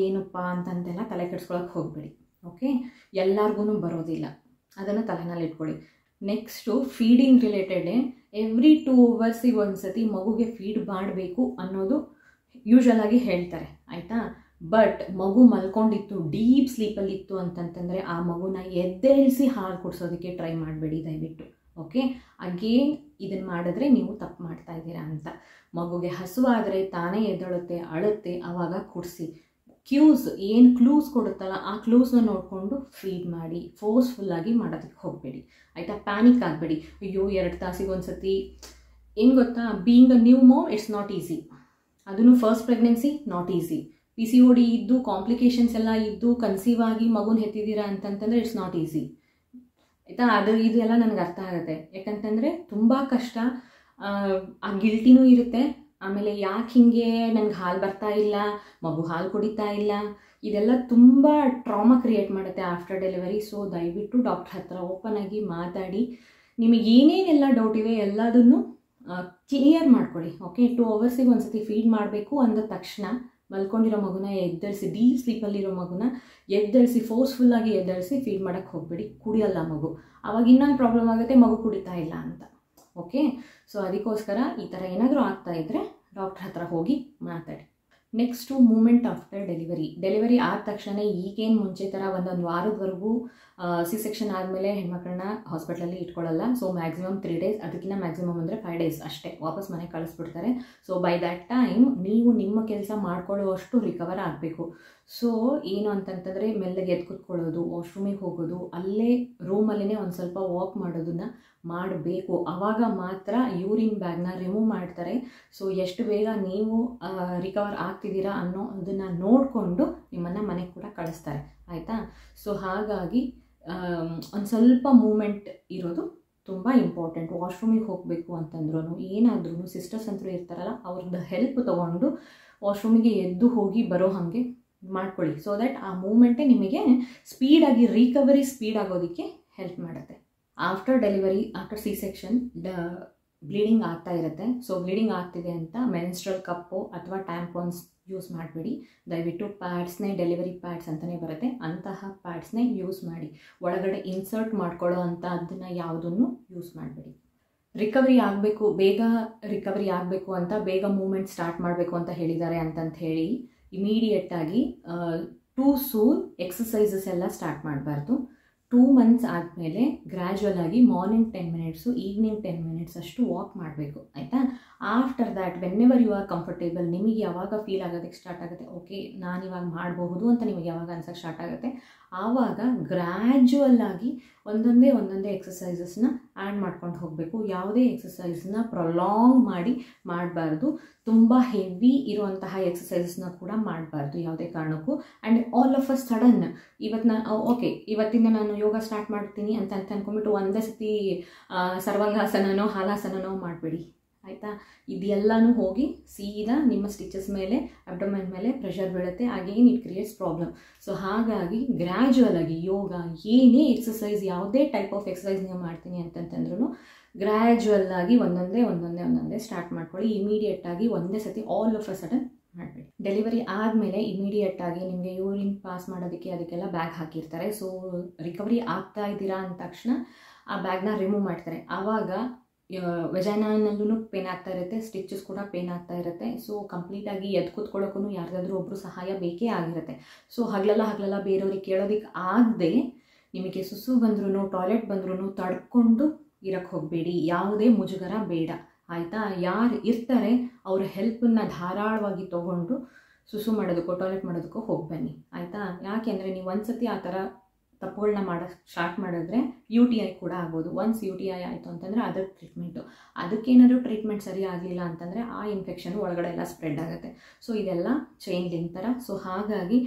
ಏನಪ್ಪ ಅಂತಂತೆಲ್ಲ ತಲೆ ಕೆಡಿಸ್ಕೊಳಕ್ಕೆ ಹೋಗಬೇಡಿ. ಓಕೆ, ಎಲ್ಲರಿಗೂ ಬರೋದಿಲ್ಲ, ಅದನ್ನು ತಲೆನಲ್ಲಿ ಇಟ್ಕೊಳ್ಳಿ. ನೆಕ್ಸ್ಟು ಫೀಡಿಂಗ್ ರಿಲೇಟೆಡ್ ಎವ್ರಿ 2 ಅವರ್ಸಿಗೆ ಒಂದ್ಸತಿ ಮಗುಗೆ ಫೀಡ್ ಮಾಡಬೇಕು ಅನ್ನೋದು ಯೂಶ್ವಲ್ ಆಗಿ ಹೇಳ್ತಾರೆ, ಆಯಿತಾ. ಬಟ್ ಮಗು ಮಲ್ಕೊಂಡಿತ್ತು, ಡೀಪ್ ಸ್ಲೀಪಲ್ಲಿತ್ತು ಅಂತಂತಂದರೆ ಆ ಮಗುನ ಎದ್ದೇಳಿಸಿ ಹಾಲು ಕುಡಿಸೋದಕ್ಕೆ ಟ್ರೈ ಮಾಡಬೇಡಿ ದಯವಿಟ್ಟು. ಓಕೆ, ಅಗೇನ್ ಇದನ್ನು ಮಾಡಿದ್ರೆ ನೀವು ತಪ್ಪು ಮಾಡ್ತಾ ಇದ್ದೀರಾ ಅಂತ. ಮಗುಗೆ ಹಸುವಾದರೆ ತಾನೇ ಎದ್ದೇಳುತ್ತೆ, ಅಳುತ್ತೆ, ಆವಾಗ ಕುಡಿಸಿ. ಏನು ಕ್ಲೂಸ್ ಕೊಡುತ್ತಲ್ಲ ಆ ಕ್ಲೂಸ್ನ ನೋಡಿಕೊಂಡು ಫೀಡ್ ಮಾಡಿ. ಫೋರ್ಸ್ಫುಲ್ಲಾಗಿ ಮಾಡೋದಕ್ಕೆ ಹೋಗಬೇಡಿ, ಆಯಿತಾ. ಪ್ಯಾನಿಕ್ ಆಗಬೇಡಿ, ಅಯ್ಯೋ 2 ತಾಸಿಗೆ ಒಂದ್ಸತಿ. ಏನು ಗೊತ್ತಾ, being a new mom it's not easy. ಅದನ್ನು first pregnancy not easy. PCOD ಇದ್ದು ಕಾಂಪ್ಲಿಕೇಶನ್ಸ್ ಎಲ್ಲ ಇದ್ದು ಕನ್ಸೀವ್ ಆಗಿ ಮಗುನ ಹೆತ್ತಿದ್ದೀರಾ ಅಂತಂತಂದರೆ ಇಟ್ಸ್ ನಾಟ್ ಈಸಿ, ಆಯಿತಾ. ಇದೆಲ್ಲ ನನಗೆ ಅರ್ಥ ಆಗುತ್ತೆ, ಯಾಕಂತಂದರೆ ತುಂಬ ಕಷ್ಟ. ಆ ಗಿಲ್ಟಿನೂ ಇರುತ್ತೆ. ಆಮೇಲೆ ಯಾಕೆ ಹೀಗೆ ನನಗೆ ಹಾಲು ಬರ್ತಾ ಇಲ್ಲ, ಮಗು ಹಾಲು ಕುಡಿತಾ ಇಲ್ಲ, ಇದೆಲ್ಲ ತುಂಬ ಟ್ರಾಮಾ ಕ್ರಿಯೇಟ್ ಮಾಡುತ್ತೆ ಆಫ್ಟರ್ ಡೆಲಿವರಿ. ಸೊ ದಯವಿಟ್ಟು ಡಾಕ್ಟರ್ ಹತ್ರ ಓಪನ್ ಆಗಿ ಮಾತಾಡಿ. ನಿಮಗೆ ಏನೇನೆಲ್ಲ ಡೌಟ್ ಇವೆ ಎಲ್ಲದನ್ನು ಕ್ಲಿಯರ್ ಮಾಡ್ಕೊಳ್ಳಿ. ಓಕೆ, 2 ಅವರ್ಸಿಗೆ ಒಂದ್ಸತಿ ಫೀಡ್ ಮಾಡಬೇಕು ಅಂದ ತಕ್ಷಣ ಮಲ್ಕೊಂಡಿರೋ ಮಗುನ ಎದ್ದೇಳಿಸಿ, ಡೀಪ್ ಸ್ಲೀಪಲ್ಲಿರೋ ಮಗುನ ಎದ್ದೇಳಿಸಿ, ಫೋರ್ಸ್ಫುಲ್ಲಾಗಿ ಎದ್ದೇಳಿಸಿ ಫೀಡ್ ಮಾಡೋಕ್ಕೆ ಹೋಗಬೇಡಿ. ಕುಡಿಯಲ್ಲ ಮಗು, ಆವಾಗ ಇನ್ನೊಂದು ಪ್ರಾಬ್ಲಮ್ ಆಗುತ್ತೆ, ಮಗು ಕುಡಿತಾ ಇಲ್ಲ ಅಂತ. ಓಕೆ, ಸೊ ಅದಕ್ಕೋಸ್ಕರ ಈ ಥರ ಏನಾದರೂ ಆಗ್ತಾ ಇದ್ದರೆ ಡಾಕ್ಟರ್ ಹತ್ರ ಹೋಗಿ ಮಾತಾಡಿ. ನೆಕ್ಸ್ಟು ಮೂಮೆಂಟ್ ಆಫ್ಟರ್ ಡೆಲಿವರಿ ಆದ ತಕ್ಷಣ ಈಗೇನು ಮುಂಚೆ ಥರ ಒಂದೊಂದು ವಾರದವರೆಗೂ ಸಿ ಸೆಕ್ಷನ್ ಆದಮೇಲೆ ಹೆಣ್ಮಕ್ಳನ್ನ ಹಾಸ್ಪಿಟ್ಲಲ್ಲಿ ಇಟ್ಕೊಳ್ಳಲ್ಲ. ಸೊ ಮ್ಯಾಕ್ಸಿಮಮ್ 3 ಡೇಸ್, ಅದಕ್ಕಿಂತ ಮ್ಯಾಕ್ಸಿಮಮ್ ಅಂದರೆ 5 ಡೇಸ್ ಅಷ್ಟೇ, ವಾಪಸ್ ಮನೆಗೆ ಕಳಿಸ್ಬಿಡ್ತಾರೆ. ಸೊ ಬೈ ದ್ಯಾಟ್ ಟೈಮ್ ನೀವು ನಿಮ್ಮ ಕೆಲಸ ಮಾಡ್ಕೊಳ್ಳುವಷ್ಟು ರಿಕವರ್ ಆಗಬೇಕು. ಸೊ ಏನು ಅಂತಂತಂದರೆ ಮೆಲ್ಲಗೆ ಎದ್ದು ಕೂತ್ಕೊಳ್ಳೋದು, ವಾಶ್ರೂಮಿಗೆ ಹೋಗೋದು, ಅಲ್ಲೇ ರೂಮಲ್ಲೇ ಒಂದು ಸ್ವಲ್ಪ ವಾಕ್ ಮಾಡೋದನ್ನು ಮಾಡಬೇಕು. ಆವಾಗ ಮಾತ್ರ ಯೂರಿನ್ ಬ್ಯಾಗ್ನ ರಿಮೂವ್ ಮಾಡ್ತಾರೆ. ಸೊ ಎಷ್ಟು ಬೇಗ ನೀವು ರಿಕವರ್ ಆಗ್ತಿದ್ದೀರಾ ಅನ್ನೋದನ್ನು ನೋಡಿಕೊಂಡು ನಿಮ್ಮನ್ನು ಮನೆಗೆ ಕೂಡ ಕಳಿಸ್ತಾರೆ, ಆಯಿತಾ. ಸೊ ಹಾಗಾಗಿ ಒಂದು ಸ್ವಲ್ಪ ಮೂಮೆಂಟ್ ಇರೋದು ತುಂಬ ಇಂಪಾರ್ಟೆಂಟ್. ವಾಶ್ರೂಮಿಗೆ ಹೋಗಬೇಕು ಅಂತಂದ್ರೂ ಏನಾದ್ರೂ ಸಿಸ್ಟರ್ಸ್ ಅಂತೂ ಇರ್ತಾರಲ್ಲ, ಅವ್ರದ್ದು ಹೆಲ್ಪ್ ತೊಗೊಂಡು ವಾಶ್ರೂಮಿಗೆ ಎದ್ದು ಹೋಗಿ ಬರೋ ಹಾಗೆ ಮಾಡ್ಕೊಳ್ಳಿ. ಸೊ ದ್ಯಾಟ್ ಆ ಮೂಮೆಂಟೇ ನಿಮಗೆ ಸ್ಪೀಡಾಗಿ ರಿಕವರಿ ಸ್ಪೀಡ್ ಆಗೋದಕ್ಕೆ ಹೆಲ್ಪ್ ಮಾಡುತ್ತೆ. After delivery, after C section bleeding ಆಗ್ತಾ ಇರುತ್ತೆ. ಸೊ ಬ್ಲೀಡಿಂಗ್ ಆಗ್ತಿದೆ ಅಂತ ಮೆನ್ಸ್ಟ್ರಲ್ ಕಪ್ಪು ಅಥವಾ ಟ್ಯಾಂಪಾನ್ಸ್ ಯೂಸ್ ಮಾಡಬೇಡಿ. ದಯವಿಟ್ಟು ಪ್ಯಾಡ್ಸ್ನೇ, ಡೆಲಿವರಿ ಪ್ಯಾಡ್ಸ್ ಅಂತಲೇ ಬರುತ್ತೆ, ಅಂತಹ ಪ್ಯಾಡ್ಸ್ನೇ ಯೂಸ್ ಮಾಡಿ. ಒಳಗಡೆ ಇನ್ಸರ್ಟ್ ಮಾಡ್ಕೊಳ್ಳೋ ಅಂಥ ಅದನ್ನು ಯಾವುದನ್ನು ಯೂಸ್ ಮಾಡಬೇಡಿ. ರಿಕವರಿ ಆಗಬೇಕು, ಬೇಗ ರಿಕವರಿ ಆಗಬೇಕು ಅಂತ ಬೇಗ ಮೂಮೆಂಟ್ ಸ್ಟಾರ್ಟ್ ಮಾಡಬೇಕು ಅಂತ ಹೇಳಿದ್ದಾರೆ ಅಂತಂತ ಹೇಳಿ ಇಮಿಡಿಯೇಟಾಗಿ ಟೂ ಸೂನ್ ಎಕ್ಸಸೈಸಸ್ ಎಲ್ಲ ಸ್ಟಾರ್ಟ್ ಮಾಡಬಾರ್ದು. 2 ಮಂತ್ಸ್ ಆದಮೇಲೆ ಗ್ರ್ಯಾಜುವಲ್ ಆಗಿ ಮಾರ್ನಿಂಗ್ 10 ಮಿನಿಟ್ಸು ಈವ್ನಿಂಗ್ 10 ಮಿನಿಟ್ಸ್ ಅಷ್ಟು ವಾಕ್ ಮಾಡಬೇಕು ಆಯಿತಾ. After that whenever you are comfortable, ನಿಮಗೆ ಯಾವಾಗ ಫೀಲ್ ಆಗೋದಕ್ಕೆ ಸ್ಟಾರ್ಟ್ ಆಗುತ್ತೆ, ಓಕೆ ನಾನು ಇವಾಗ ಮಾಡಬಹುದು ಅಂತ ನಿಮಗೆ ಯಾವಾಗ ಅನ್ಸೋಕ್ಕೆ ಸ್ಟಾರ್ಟ್ ಆಗುತ್ತೆ, ಆವಾಗ ಗ್ರ್ಯಾಜುವಲ್ ಆಗಿ ಒಂದೊಂದೇ ಎಕ್ಸಸೈಸಸ್ನ ಆ್ಯಡ್ ಮಾಡ್ಕೊಂಡು ಹೋಗಬೇಕು. ಯಾವುದೇ ಎಕ್ಸಸೈಸ್ನ ಪ್ರೊಲಾಂಗ್ ಮಾಡಿ ಮಾಡಬಾರ್ದು, ತುಂಬ ಹೆವಿ ಇರುವಂತಹ ಎಕ್ಸಸೈಸಸ್ನ ಕೂಡ ಮಾಡಬಾರ್ದು ಯಾವುದೇ ಕಾರಣಕ್ಕೂ. And all of a sudden ಇವತ್ತು ಓಕೆ ಇವತ್ತಿಂದ ನಾನು ಯೋಗ ಸ್ಟಾರ್ಟ್ ಮಾಡ್ತೀನಿ ಅಂತ ಅಂದ್ಕೊಂಡ್ಬಿಟ್ಟು ಒಂದೇ ಸತಿ ಸರ್ವಾಂಗಾಸನನೋ ಹಾಲಾಸನನೋ ಮಾಡಬೇಡಿ ಆಯಿತಾ. ಇದೆಲ್ಲನೂ ಹೋಗಿ ಸೀದಾ ನಿಮ್ಮ ಸ್ಟಿಚಸ್ ಮೇಲೆ ಅಬ್ಡೋಮೆನ್ ಮೇಲೆ ಪ್ರೆಷರ್ ಬೀಳುತ್ತೆ, again it creates problem. So ಹಾಗಾಗಿ ಗ್ರ್ಯಾಜುವಲ್ ಆಗಿ ಯೋಗ ಏನೇ ಎಕ್ಸಸೈಸ್ ಯಾವುದೇ ಟೈಪ್ ಆಫ್ ಎಕ್ಸಸೈಸ್ ನೀವು ಮಾಡ್ತೀನಿ ಅಂತಂತಂದ್ರೂ ಗ್ರ್ಯಾಜುವಲ್ ಆಗಿ ಒಂದೊಂದೇ ಸ್ಟಾರ್ಟ್ ಮಾಡ್ಕೊಳ್ಳಿ. ಇಮಿಡಿಯೇಟಾಗಿ ಒಂದೇ ಸತಿ ಆಲ್ ಆಫ್ ಅ ಸಡನ್ ಮಾಡಬೇಡಿ. ಡೆಲಿವರಿ ಆದಮೇಲೆ ಇಮಿಡಿಯೇಟಾಗಿ ನಿಮಗೆ ಯೂರಿನ್ ಪಾಸ್ ಮಾಡೋದಕ್ಕೆ ಅದಕ್ಕೆಲ್ಲ ಬ್ಯಾಗ್ ಹಾಕಿರ್ತಾರೆ. ಸೊ ರಿಕವರಿ ಆಗ್ತಾ ಇದ್ದೀರಾ ಅಂದ ತಕ್ಷಣ ಆ ಬ್ಯಾಗ್ನ ರಿಮೂವ್ ಮಾಡ್ತಾರೆ. ಆವಾಗ ವೆಜೈನಲ್ಲೂ ಪೇನ್ ಆಗ್ತಾ ಇರುತ್ತೆ, ಸ್ಟಿಚಸ್ ಕೂಡ ಪೇನ್ ಆಗ್ತಾ ಇರುತ್ತೆ. ಸೊ ಕಂಪ್ಲೀಟಾಗಿ ಎದ್ದು ಕೂತ್ಕೊಳ್ಳೋಕ್ಕೂ ಯಾರ್ದಾದ್ರೂ ಒಬ್ಬರು ಸಹಾಯ ಬೇಕೇ ಆಗಿರುತ್ತೆ. ಸೊ ಹಗಲೆಲ್ಲ ಬೇರೆಯವ್ರಿಗೆ ಕೇಳೋದಕ್ಕೆ ಆಗದೆ ನಿಮಗೆ ಸುಸು ಬಂದ್ರೂ ಟಾಯ್ಲೆಟ್ ಬಂದ್ರೂ ತಡ್ಕೊಂಡು ಇರೋಕ್ಕೆ ಹೋಗಬೇಡಿ, ಯಾವುದೇ ಮುಜುಗರ ಬೇಡ ಆಯಿತಾ. ಯಾರು ಇರ್ತಾರೆ ಅವ್ರ ಹೆಲ್ಪನ್ನು ಧಾರಾಳವಾಗಿ ತೊಗೊಂಡು ಸುಸು ಮಾಡೋದಕ್ಕೋ ಟಾಯ್ಲೆಟ್ ಮಾಡೋದಕ್ಕೋ ಹೋಗಿ ಬನ್ನಿ ಆಯಿತಾ. ಯಾಕೆಂದರೆ ನೀವು ಒಂದು ಸತಿ ಆ ಥರ ತಪ್ಪುಗಳನ್ನ ಮಾಡೋಕ್ಕೆ ಸ್ಟಾರ್ಟ್ ಮಾಡಿದ್ರೆ UTI ಕೂಡ ಆಗ್ಬೋದು. ಒನ್ಸ್ UTI ಆಯಿತು ಅಂತಂದರೆ ಅದರ ಟ್ರೀಟ್ಮೆಂಟು, ಅದಕ್ಕೇನಾದರೂ ಟ್ರೀಟ್ಮೆಂಟ್ ಸರಿ ಆಗಲಿಲ್ಲ ಅಂತಂದರೆ ಆ ಇನ್ಫೆಕ್ಷನ್ ಒಳಗಡೆ ಎಲ್ಲ ಸ್ಪ್ರೆಡ್ ಆಗುತ್ತೆ. ಸೊ ಇದೆಲ್ಲ ಚೈನ್ ಲಿಂಕ್ ಥರ. ಸೊ ಹಾಗಾಗಿ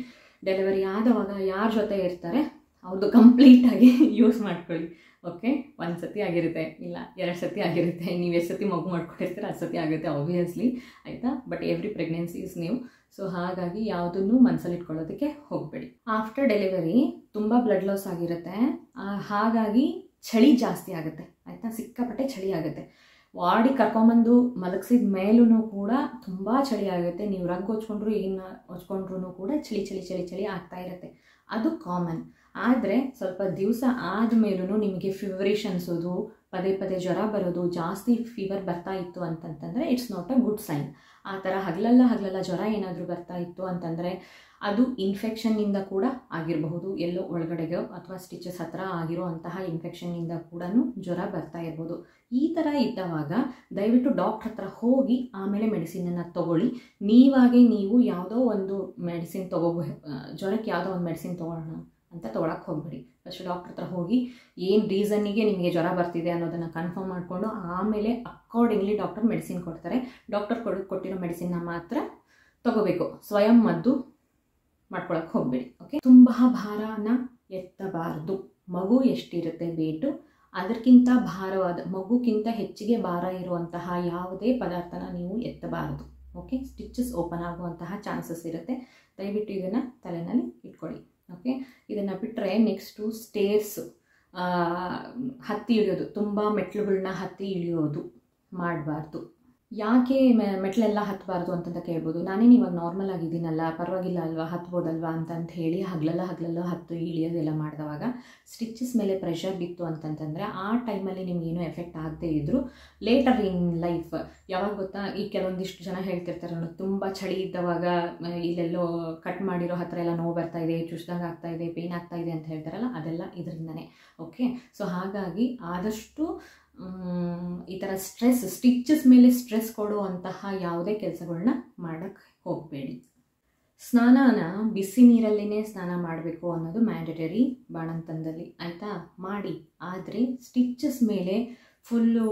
ಡೆಲಿವರಿ ಆದವಾಗ ಯಾರ ಜೊತೆ ಇರ್ತಾರೆ ಅವ್ರದ್ದು ಕಂಪ್ಲೀಟಾಗಿ ಯೂಸ್ ಮಾಡ್ಕೊಳ್ಳಿ. ಓಕೆ, 1 ಸತಿ ಆಗಿರುತ್ತೆ, ಇಲ್ಲ 2 ಸತಿ ಆಗಿರುತ್ತೆ, ನೀವು ಎಷ್ಟು ಸತಿ ಮಗು ಮಾಡ್ಕೊಂಡಿರ್ತೀರ 10 ಸತಿ ಆಗುತ್ತೆ ಆಬ್ವಿಯಸ್ಲಿ ಆಯಿತಾ. But every pregnancy is new. So ಹಾಗಾಗಿ ಯಾವುದನ್ನು ಮನಸ್ಸಲ್ಲಿ ಇಟ್ಕೊಳ್ಳೋದಕ್ಕೆ ಹೋಗಬೇಡಿ. ಆಫ್ಟರ್ ಡೆಲಿವರಿ ತುಂಬ ಬ್ಲಡ್ ಲಾಸ್ ಆಗಿರುತ್ತೆ, ಹಾಗಾಗಿ ಚಳಿ ಜಾಸ್ತಿ ಆಗುತ್ತೆ ಆಯಿತಾ, ಸಿಕ್ಕಾಪಟ್ಟೆ ಚಳಿ ಆಗುತ್ತೆ. ವಾರ್ಡಿಗೆ ಕರ್ಕೊಂಬಂದು ಮಲಗಿಸಿದ ಮೇಲೂ ಕೂಡ ತುಂಬ ಚಳಿ ಆಗುತ್ತೆ. ನೀವು ರಗ್ ಹೊಚ್ಕೊಂಡ್ರು ಏನು ಹೊಚ್ಕೊಂಡ್ರೂ ಕೂಡ ಚಳಿ ಆಗ್ತಾ ಇರುತ್ತೆ, ಅದು ಕಾಮನ್. ಆದರೆ ಸ್ವಲ್ಪ ದಿವಸ ಆದಮೇಲೂ ನಿಮಗೆ ಫೀವರಿಶ್ ಅನಿಸೋದು, ಪದೇ ಜ್ವರ ಬರೋದು, ಜಾಸ್ತಿ ಫೀವರ್ ಬರ್ತಾ ಇತ್ತು ಅಂತಂತಂದರೆ it's not a good sign. ಆ ಥರ ಹಗಲೆಲ್ಲ ಜ್ವರ ಏನಾದರೂ ಬರ್ತಾ ಇತ್ತು ಅಂತಂದರೆ ಅದು ಇನ್ಫೆಕ್ಷನ್ನಿಂದ ಕೂಡ ಆಗಿರಬಹುದು, ಎಲ್ಲೋ ಒಳಗಡೆಗೋ ಅಥವಾ ಸ್ಟಿಚಸ್ ಹತ್ರ ಆಗಿರೋ ಅಂತಹ ಇನ್ಫೆಕ್ಷನ್ನಿಂದ ಕೂಡ ಜ್ವರ ಬರ್ತಾ ಇರ್ಬೋದು. ಈ ಥರ ಇದ್ದವಾಗ ದಯವಿಟ್ಟು ಡಾಕ್ಟ್ರ್ ಹತ್ರ ಹೋಗಿ ಆಮೇಲೆ ಮೆಡಿಸಿನನ್ನು ತೊಗೊಳ್ಳಿ. ನೀವು ಯಾವುದೋ ಒಂದು ಮೆಡಿಸಿನ್ ಜ್ವರಕ್ಕೆ ಯಾವುದೋ ಒಂದು ಮೆಡಿಸಿನ್ ತೊಗೊಳ್ಳೋಣ ಅಂತ ತೊಗೊಳಕ್ಕೆ ಹೋಗಬೇಡಿ. ಫಸ್ಟ್ ಡಾಕ್ಟ್ರ್ ಹತ್ರ ಹೋಗಿ ಏನು ರೀಸನ್ನಿಗೆ ನಿಮಗೆ ಜ್ವರ ಬರ್ತಿದೆ ಅನ್ನೋದನ್ನು ಕನ್ಫರ್ಮ್ ಮಾಡಿಕೊಂಡು ಆಮೇಲೆ ಅಕಾರ್ಡಿಂಗ್ಲಿ ಡಾಕ್ಟರ್ ಮೆಡಿಸಿನ್ ಕೊಡ್ತಾರೆ. ಡಾಕ್ಟರ್ ಕೊಟ್ಟಿರೋ ಮೆಡಿಸಿನ್ನ ಮಾತ್ರ ತೊಗೋಬೇಕು, ಸ್ವಯಂ ಮದ್ದು ಮಾಡ್ಕೊಳಕ್ಕೆ ಹೋಗಬೇಡಿ. ಓಕೆ, ತುಂಬ ಭಾರನ ಎತ್ತಬಾರ್ದು. ಮಗು ಎಷ್ಟಿರುತ್ತೆ ವೇಟು ಅದಕ್ಕಿಂತ ಭಾರವಾದ, ಮಗುಕ್ಕಿಂತ ಹೆಚ್ಚಿಗೆ ಭಾರ ಇರುವಂತಹ ಯಾವುದೇ ಪದಾರ್ಥನ ನೀವು ಎತ್ತಬಾರದು. ಓಕೆ, ಸ್ಟಿಚಸ್ ಓಪನ್ ಆಗುವಂತಹ ಚಾನ್ಸಸ್ ಇರುತ್ತೆ. ದಯವಿಟ್ಟು ಇದನ್ನು ತಲೆನಲ್ಲಿ ಇಟ್ಕೊಳ್ಳಿ. ಓಕೆ, ಇದನ್ನು ಬಿಟ್ಟರೆ ನೆಕ್ಸ್ಟು ಸ್ಟೇರ್ಸು, ಹತ್ತಿ ಇಳಿಯೋದು, ತುಂಬ ಮೆಟ್ಲುಗಳನ್ನ ಹತ್ತಿ ಇಳಿಯೋದು ಮಾಡಬಾರ್ದು. ಯಾಕೆ ಮೆಟ್ಲೆಲ್ಲ ಹತ್ತಬಾರ್ದು ಅಂತಂತ ಕೇಳ್ಬೋದು. ನಾನೇನು ಇವಾಗ ನಾರ್ಮಲ್ ಆಗಿದ್ದೀನಲ್ಲ, ಪರವಾಗಿಲ್ಲ ಅಲ್ವಾ, ಹತ್ಬೋದಲ್ವಾ ಅಂತಂತ ಹೇಳಿ ಹಗಲೆಲ್ಲ ಹತ್ತು ಇಳಿಯೋದೆಲ್ಲ ಮಾಡಿದವಾಗ ಸ್ಟಿಚಸ್ ಮೇಲೆ ಪ್ರೆಷರ್ ಬಿತ್ತು ಅಂತಂತಂದರೆ ಆ ಟೈಮಲ್ಲಿ ನಿಮಗೇನು ಎಫೆಕ್ಟ್ ಆಗದೆ ಇದ್ದರೂ ಲೇಟರ್ ಇನ್ ಲೈಫ್ ಯಾವಾಗ ಗೊತ್ತಾ, ಈ ಕೆಲವೊಂದಿಷ್ಟು ಜನ ಹೇಳ್ತಿರ್ತಾರೆ ನೋಡಿ, ತುಂಬ ಚಳಿ ಇದ್ದವಾಗ ಇಲ್ಲೆಲ್ಲೋ ಕಟ್ ಮಾಡಿರೋ ಹತ್ರ ಎಲ್ಲ ನೋವು ಬರ್ತಾ ಇದೆ, ಚುಚ್ಚಿದಾಗ ಆಗ್ತಾ ಇದೆ, ಪೇನ್ ಆಗ್ತಾ ಇದೆ ಅಂತ ಹೇಳ್ತಾರಲ್ಲ, ಅದೆಲ್ಲ ಇದರಿಂದನೇ. ಓಕೆ, ಸೊ ಹಾಗಾಗಿ ಆದಷ್ಟು ಈ ಥರ ಸ್ಟಿಚಸ್ ಮೇಲೆ ಸ್ಟ್ರೆಸ್ ಕೊಡುವಂತಹ ಯಾವುದೇ ಕೆಲಸಗಳನ್ನ ಮಾಡೋಕ್ಕೆ ಹೋಗಬೇಡಿ. ಸ್ನಾನನ ಬಿಸಿ ನೀರಲ್ಲೇ ಸ್ನಾನ ಮಾಡಬೇಕು ಅನ್ನೋದು ಮ್ಯಾಂಡೇಟರಿ ಬಾಣಂತನದಲ್ಲಿ ಆಯಿತಾ, ಮಾಡಿ. ಆದರೆ ಸ್ಟಿಚಸ್ ಮೇಲೆ ಫುಲ್ಲು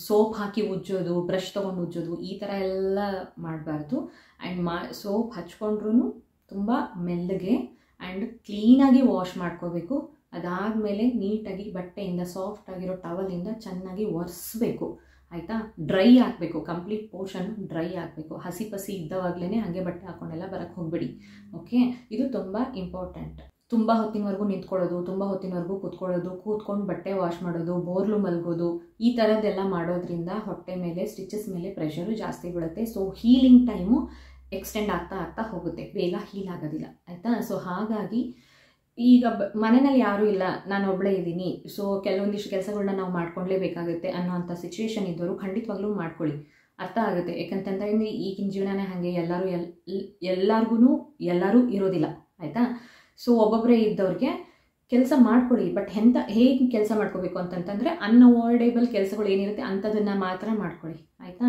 ಸೋಪ್ ಹಾಕಿ ಉಜ್ಜೋದು, ಬ್ರಷ್ ತೊಗೊಂಡು ಉಜ್ಜೋದು, ಈ ಥರ ಎಲ್ಲ ಮಾಡಬಾರ್ದು. ಆ್ಯಂಡ್ ಸೋಪ್ ಹಚ್ಕೊಂಡ್ರೂ ತುಂಬ ಮೆಲ್ಲಗೆ ಆ್ಯಂಡ್ ಕ್ಲೀನಾಗಿ ವಾಶ್ ಮಾಡ್ಕೋಬೇಕು. ಅದಾದಮೇಲೆ ನೀಟಾಗಿ ಬಟ್ಟೆಯಿಂದ ಸಾಫ್ಟ್ ಆಗಿರೋ ಟವಲಿಂದ ಚೆನ್ನಾಗಿ ಒರೆಸ್ಬೇಕು ಆಯಿತಾ. ಡ್ರೈ ಆಗಬೇಕು, ಕಂಪ್ಲೀಟ್ ಪೋರ್ಷನ್ ಡ್ರೈ ಆಗಬೇಕು. ಹಸಿ ಇದ್ದವಾಗಲೇ ಹಾಗೆ ಬಟ್ಟೆ ಹಾಕ್ಕೊಂಡೆಲ್ಲ ಬರೋಕ್ಕೆ ಹೋಗಬೇಡಿ. ಓಕೆ, ಇದು ತುಂಬ ಇಂಪಾರ್ಟೆಂಟ್. ತುಂಬ ಹೊತ್ತಿನವರೆಗೂ ನಿಂತ್ಕೊಳ್ಳೋದು, ತುಂಬ ಹೊತ್ತಿನವರೆಗೂ ಕೂತ್ಕೊಂಡು ಬಟ್ಟೆ ವಾಶ್ ಮಾಡೋದು, ಬೋರ್ಲು ಮಲಗೋದು, ಈ ಥರದ್ದೆಲ್ಲ ಮಾಡೋದ್ರಿಂದ ಹೊಟ್ಟೆ ಮೇಲೆ ಸ್ಟಿಚಸ್ ಮೇಲೆ ಪ್ರೆಷರು ಜಾಸ್ತಿ ಬೀಳುತ್ತೆ. ಸೊ ಹೀಲಿಂಗ್ ಟೈಮು ಎಕ್ಸ್ಟೆಂಡ್ ಆಗ್ತಾ ಹೋಗುತ್ತೆ, ಬೇಗ ಹೀಲ್ ಆಗೋದಿಲ್ಲ ಆಯಿತಾ. ಸೊ ಹಾಗಾಗಿ ಈಗ ಮನೆಯಲ್ಲಿ ಯಾರೂ ಇಲ್ಲ, ನಾನು ಒಬ್ಬಳೇ ಇದ್ದೀನಿ, ಸೊ ಕೆಲವೊಂದಿಷ್ಟು ಕೆಲಸಗಳನ್ನ ನಾವು ಮಾಡ್ಕೊಳ್ಳೇಬೇಕಾಗುತ್ತೆ ಅನ್ನೋವಂಥ ಸಿಚುವೇಶನ್ ಇದ್ದವರು ಖಂಡಿತವಾಗ್ಲೂ ಮಾಡ್ಕೊಳ್ಳಿ, ಅರ್ಥ ಆಗುತ್ತೆ. ಯಾಕಂತಂದರೆ ಈಗಿನ ಜೀವನನೇ ಹಾಗೆ, ಎಲ್ಲರಿಗೂ ಎಲ್ಲರೂ ಇರೋದಿಲ್ಲ ಆಯಿತಾ. ಸೊ ಒಬ್ಬೊಬ್ಬರೇ ಇದ್ದವ್ರಿಗೆ ಕೆಲಸ ಮಾಡ್ಕೊಳ್ಳಿ, ಬಟ್ ಹೇಗೆ ಕೆಲಸ ಮಾಡ್ಕೋಬೇಕು ಅಂತಂತಂದರೆ ಅನ್ಅವಾಯ್ಡೇಬಲ್ ಕೆಲಸಗಳು ಏನಿರುತ್ತೆ ಅಂಥದನ್ನು ಮಾತ್ರ ಮಾಡ್ಕೊಳ್ಳಿ, ಆಯಿತಾ.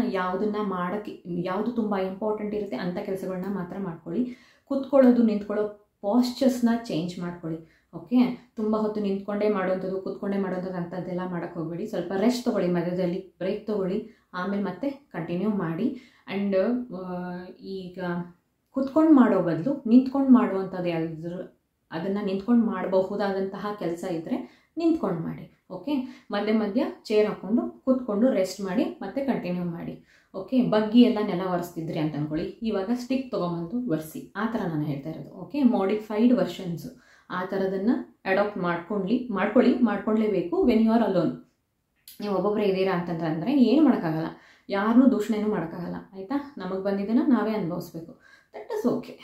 ಯಾವುದು ತುಂಬ ಇಂಪಾರ್ಟೆಂಟ್ ಇರುತ್ತೆ ಅಂಥ ಕೆಲಸಗಳನ್ನ ಮಾತ್ರ ಮಾಡ್ಕೊಳ್ಳಿ. ಕೂತ್ಕೊಳ್ಳೋದು ನಿಂತ್ಕೊಳ್ಳೋ ಪಾಸ್ಚರ್ಸ್ನ ಚೇಂಜ್ ಮಾಡ್ಕೊಳ್ಳಿ, ಓಕೆ. ತುಂಬ ಹೊತ್ತು ನಿಂತ್ಕೊಂಡೇ ಮಾಡೋವಂಥದ್ದು, ಕೂತ್ಕೊಂಡೇ ಮಾಡೋವಂಥದ್ದು ಅಂಥದ್ದೆಲ್ಲ ಮಾಡೋಕ್ಕೆ ಹೋಗಬೇಡಿ. ಸ್ವಲ್ಪ ರೆಸ್ಟ್ ತೊಗೊಳ್ಳಿ, ಮಧ್ಯದಲ್ಲಿ ಬ್ರೇಕ್ ತೊಗೊಳ್ಳಿ, ಆಮೇಲೆ ಮತ್ತೆ ಕಂಟಿನ್ಯೂ ಮಾಡಿ. ಆ್ಯಂಡ್ ಈಗ ಕೂತ್ಕೊಂಡು ಮಾಡೋ ಬದಲು ನಿಂತ್ಕೊಂಡು ಮಾಡುವಂಥದ್ದು ಯಾವ್ದಾದ್ರು ಅದನ್ನು ನಿಂತ್ಕೊಂಡು ಮಾಡಬಹುದಾದಂತಹ ಕೆಲಸ ಇದ್ದರೆ ನಿಂತ್ಕೊಂಡು ಮಾಡಿ, ಓಕೆ. ಮಧ್ಯ ಚೇರ್ ಹಾಕ್ಕೊಂಡು ಕೂತ್ಕೊಂಡು ರೆಸ್ಟ್ ಮಾಡಿ ಮತ್ತೆ ಕಂಟಿನ್ಯೂ ಮಾಡಿ, ಓಕೆ. ಬಗ್ಗಿ ಎಲ್ಲ ನೆಲ ಒರೆಸ್ತಿದ್ರಿ ಅಂತ ಅಂದ್ಕೊಳ್ಳಿ, ಇವಾಗ ಸ್ಟಿಕ್ ತೊಗೊಂಬಂದು ಒರೆಸಿ, ಆ ಥರ ನಾನು ಹೇಳ್ತಾ ಇರೋದು, ಓಕೆ. ಮಾಡಿಫೈಡ್ ವರ್ಷನ್ಸು ಆ ಥರದನ್ನು ಅಡಾಪ್ಟ್ ಮಾಡ್ಕೊಳ್ಳೇಬೇಕು ವೆನ್ ಯು ಆರ್ ಅಲೋನ್. ನೀವು ಒಬ್ಬೊಬ್ಬರೇ ಇದ್ದೀರಾ ಅಂತಂದರೆ ಏನು ಮಾಡೋಕ್ಕಾಗಲ್ಲ, ಯಾರನ್ನೂ ದೂಷಣೆನೂ ಮಾಡೋಕ್ಕಾಗಲ್ಲ, ಆಯಿತಾ. ನಮಗೆ ಬಂದಿದ್ದನ್ನು ನಾವೇ ಅನುಭವಿಸ್ಬೇಕು, that is okay,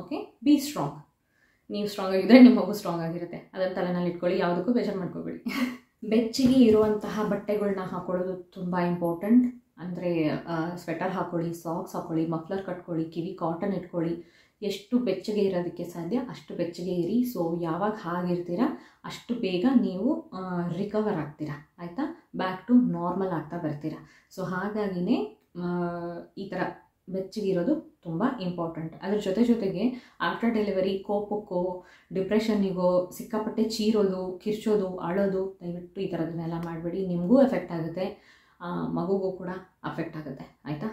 okay. Be strong. ನೀವು ಸ್ಟ್ರಾಂಗ್ ಆಗಿದ್ದರೆ ನಿಮ್ಮ ಮಗು ಸ್ಟ್ರಾಂಗ್ ಆಗಿರುತ್ತೆ, ಅದನ್ನು ತಲೆನಲ್ಲಿ ಇಟ್ಕೊಳ್ಳಿ, ಯಾವುದಕ್ಕೂ ಬೇಜಾರು ಮಾಡ್ಕೋಬೇಡಿ. ಬೆಚ್ಚಗೆ ಇರುವಂತಹ ಬಟ್ಟೆಗಳನ್ನ ಹಾಕೊಳ್ಳೋದು ತುಂಬ ಇಂಪಾರ್ಟೆಂಟ್. ಅಂದರೆ ಸ್ವೆಟರ್ ಹಾಕ್ಕೊಳ್ಳಿ, ಸಾಕ್ಸ್ ಹಾಕ್ಕೊಳ್ಳಿ, ಮಫ್ಲರ್ ಕಟ್ಕೊಳ್ಳಿ, ಕಿವಿ ಕಾಟನ್ ಇಟ್ಕೊಳ್ಳಿ. ಎಷ್ಟು ಬೆಚ್ಚಗೆ ಇರೋದಕ್ಕೆ ಸಾಧ್ಯ ಅಷ್ಟು ಬೆಚ್ಚಗೆ ಇರಿ. ಸೊ ಯಾವಾಗ ಹಾಗಿರ್ತೀರಾ ಅಷ್ಟು ಬೇಗ ನೀವು ರಿಕವರ್ ಆಗ್ತೀರಾ, ಆಯಿತಾ. ಬ್ಯಾಕ್ ಟು ನಾರ್ಮಲ್ ಆಗ್ತಾ ಬರ್ತೀರಾ. ಸೊ ಹಾಗಾಗಿನೇ ಈ ಥರ ಬೆಚ್ಚಗಿರೋದು ತುಂಬ ಇಂಪಾರ್ಟೆಂಟ್. ಅದ್ರ ಜೊತೆಗೆ ಆಫ್ಟರ್ ಡೆಲಿವರಿ ಕೋಪಕ್ಕೋ ಡಿಪ್ರೆಷನ್ನಿಗೋ ಸಿಕ್ಕಾಪಟ್ಟೆ ಚೀರೋದು, ಕಿರ್ಚೋದು, ಅಳೋದು ದಯವಿಟ್ಟು ಈ ಥರದನ್ನೆಲ್ಲ ಮಾಡಬೇಡಿ. ನಿಮಗೂ ಎಫೆಕ್ಟ್ ಆಗುತ್ತೆ, ಮಗುಗೂ ಕೂಡ ಅಫೆಕ್ಟ್ ಆಗುತ್ತೆ, ಆಯಿತಾ.